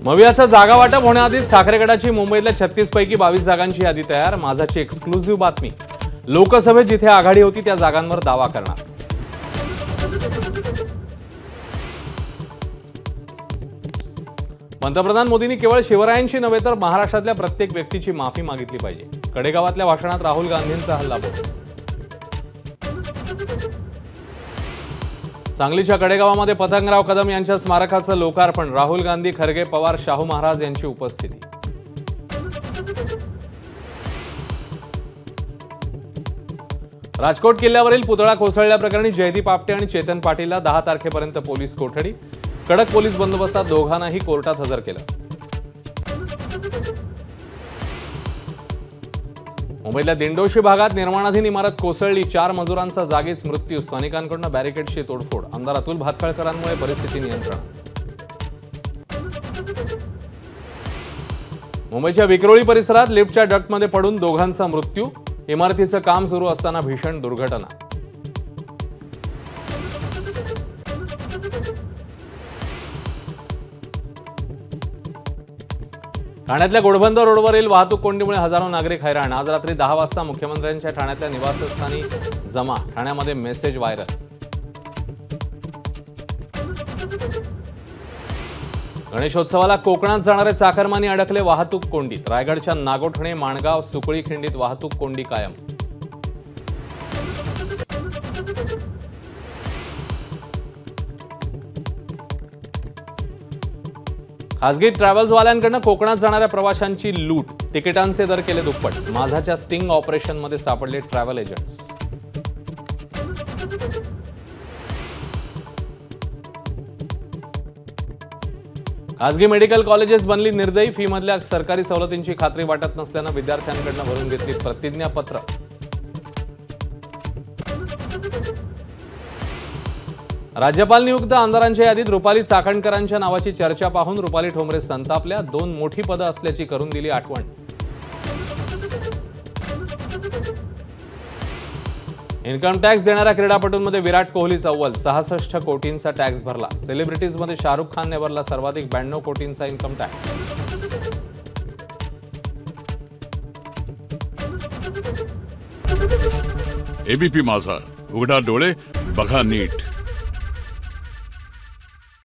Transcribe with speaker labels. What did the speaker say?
Speaker 1: मवियाचा जागा वाटप होण्याआधीच ठाकरे गटाची मुंबईतल्या 36 पैकी 22 जागांची यादी तयार। माझाची एक्सक्लुझिव्ह बातमी। लोकसभेत जिथे आघाडी होती त्या जागांवर दावा करणार। पंतप्रधान मोदींनी केवळ शिवरायांची नव्हे तर महाराष्ट्रातल्या प्रत्येक व्यक्तीची माफी मागितली पाहिजे। कडेगावातल्या भाषणात राहुल गांधींचा हल्लाबोल। सांगलीच्या कडेगावामध्ये पतंगराव कदम यांच्या स्मारकाचं लोकार्पण। राहुल गांधी, खरगे, पवार, शाहू महाराज यांची उपस्थिती। राजकोट किल्ल्यावरील पुतळा कोसळल्याप्रकरणी जयदीप आपटे आणि चेतन पाटीलला 10 तारखेपर्यंत पोलीस कोठडी। कडक पोलीस बंदोबस्तात दोघांनाही कोर्टात हजर केलं। मुंबईतल्या दिंडोशी भागात निर्माणाधीन इमारत कोसळली। 4 मजुरांचा जागीच मृत्यू। स्थानिकांकडून बॅरिकेडची तोडफोड। आमदार अतुल भातखळकरांमुळे परिस्थिती नियंत्रणात। मुंबईच्या विक्रोळी परिसरात लिफ्टच्या डक्टमध्ये पडून दोघांचा मृत्यू। इमारतीचं काम सुरू असताना भीषण दुर्घटना। ठाण्यातल्या गोडबंदर रोडवरील वाहतूक कोंडीमुळे हजारो नागरिक हैराण। आज रात्री 10 वाजता मुख्यमंत्र्यांच्या ठाण्यातल्या निवासस्थानी जमा। ठाण्यामध्ये मेसेज व्हायरल। गणेशोत्सवाला कोकणात जाणारे चाकरमानी अडकले वाहतूक कोंडीत। रायगडच्या नागोठणे, माणगाव, सुकळी खिंडीत वाहतूक कोंडी कायम। खासगी ट्रॅव्हल्सवाल्यांकडून कोकणात जाणाऱ्या प्रवाशांची लूट। तिकिटांचे दर केले दुप्पट। माझाच्या स्टिंग ऑपरेशनमध्ये सापडले ट्रॅव्हल एजंट्स। खासगी मेडिकल कॉलेजेस बनली निर्दयी। फी मधल्या सरकारी सवलतींची खात्री वाटत नसल्यानं विद्यार्थ्यांकडून भरून घेतली प्रतिज्ञापत्र। राज्यपाल नियुक्त आमदारांच्या यादीत रुपाली चाकणकरांच्या नावाची चर्चा पाहून रुपाली ठोंबरे संतापल्या। 2 मोठी पदं असल्याची करून दिली आठवण। इन्कम टॅक्स देणाऱ्या क्रीडापटूंमध्ये विराट कोहलीचा अव्वल। 66 कोटींचा टॅक्स भरला। सेलिब्रिटीजमध्ये शाहरुख खानने भरला सर्वाधिक 92 कोटींचा इन्कम टॅक्स।
Speaker 2: एबीपी माझा, उघडा डोळे बघा नीट।